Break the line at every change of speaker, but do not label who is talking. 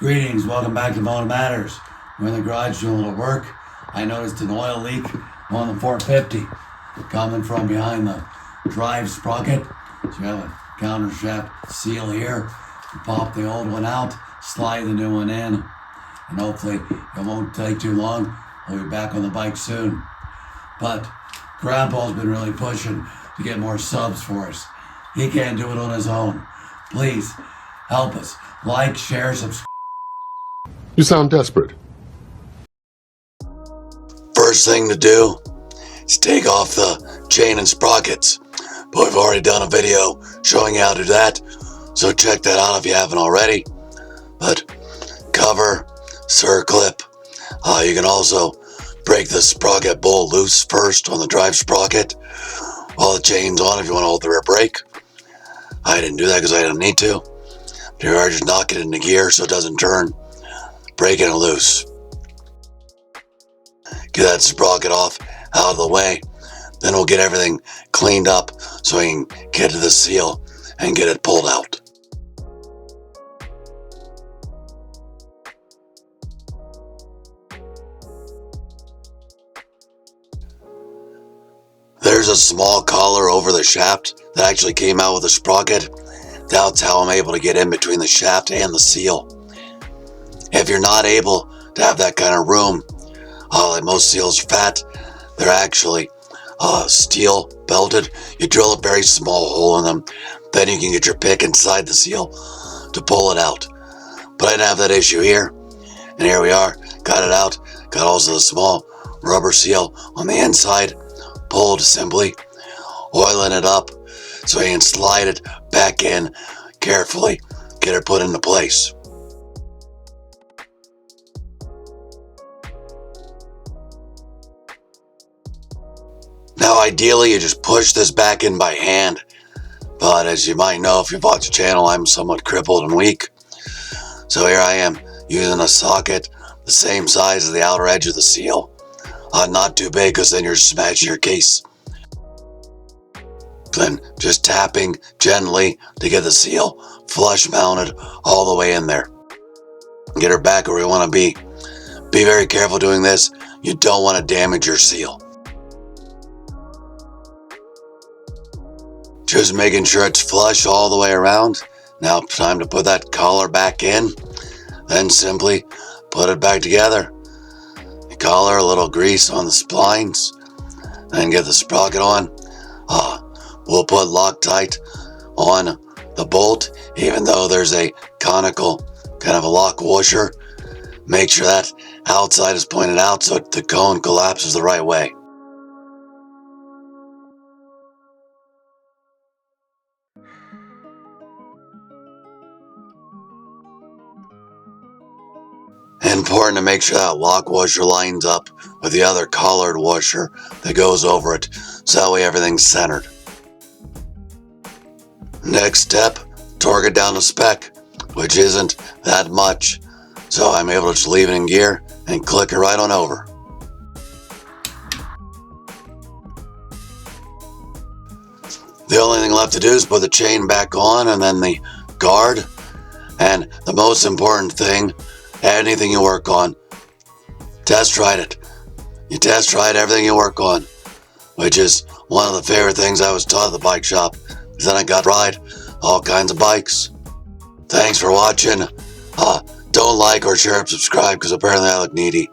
Greetings, welcome back to Moto Matters. We're in the garage doing a little work. I noticed an oil leak on the 450 coming from behind the drive sprocket. So you have a counter shaft seal here. You pop the old one out, slide the new one in, and hopefully it won't take too long. We'll be back on the bike soon. But Grandpa's been really pushing to get more subs for us. He can't do it on his own. Please help us. Like, share, subscribe.
You sound desperate.
First thing to do is take off the chain and sprockets. But we've already done a video showing you how to do that, so check that out if you haven't already. But cover, circlip. You can also break the sprocket bolt loose first on the drive sprocket while the chain's on if you want to hold the rear brake. I didn't do that because I didn't need to. Here I just knock it into gear so it doesn't turn. Breaking it loose. Get that sprocket off out of the way. Then we'll get everything cleaned up so we can get to the seal and get it pulled out. There's a small collar over the shaft that actually came out with a sprocket. That's how I'm able to get in between the shaft and the seal. If you're not able to have that kind of room, like most seals are fat, they're actually steel belted. You drill a very small hole in them, then you can get your pick inside the seal to pull it out. But I didn't have that issue here, and here we are, got it out. Got also the small rubber seal on the inside, pulled simply, oiling it up so you can slide it back in carefully, get it put into place. Now ideally you just push this back in by hand, but as you might know if you've watched the channel, I'm somewhat crippled and weak. So here I am using a socket the same size as the outer edge of the seal. Not too big because then you're smashing your case. Then just tapping gently to get the seal flush mounted all the way in there. Get her back where we want to be. Be very careful doing this. You don't want to damage your seal. Just making sure it's flush all the way around. Now time to put that collar back in. Then simply put it back together. The collar, a little grease on the splines. Then get the sprocket on. We'll put Loctite on the bolt, even though there's a conical kind of a lock washer. Make sure that outside is pointed out so the cone collapses the right way. Important to make sure that lock washer lines up with the other collared washer that goes over it, so that way everything's centered. Next step, torque it down to spec, which isn't that much, so I'm able to just leave it in gear and click it right on over. The only thing left to do is put the chain back on and then the guard, and the most important thing, anything you work on, test ride it. You test ride everything you work on, which is one of the favorite things I was taught at the bike shop, because then I got to ride all kinds of bikes. Thanks for watching. Don't like or share or subscribe because apparently I look needy.